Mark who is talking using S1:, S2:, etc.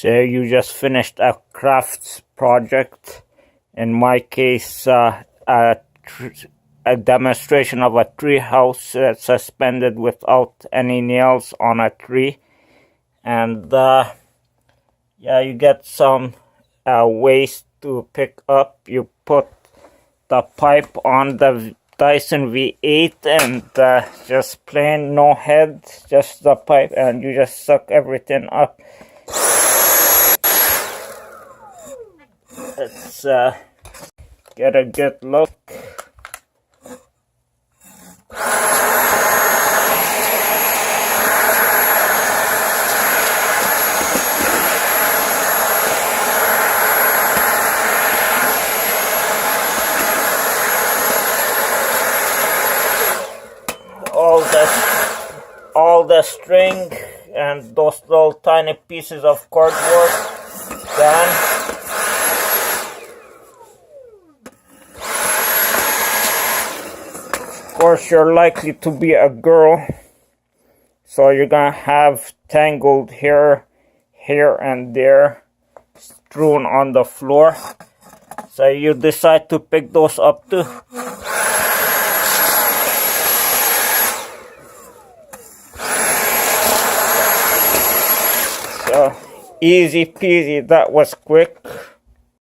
S1: Say you just finished a crafts project. In my case, a demonstration of a tree house suspended without any nails on a tree. And yeah, you get some waste to pick up. You put the pipe on the Dyson V8 and just plain no head, just the pipe, and you just suck everything up. Let's get a good look. All the string and those little tiny pieces of cardboard done. Of course, you're likely to be a girl, so you're gonna have tangled hair here and there strewn on the floor. So you decide to pick those up too. So easy peasy, that was quick.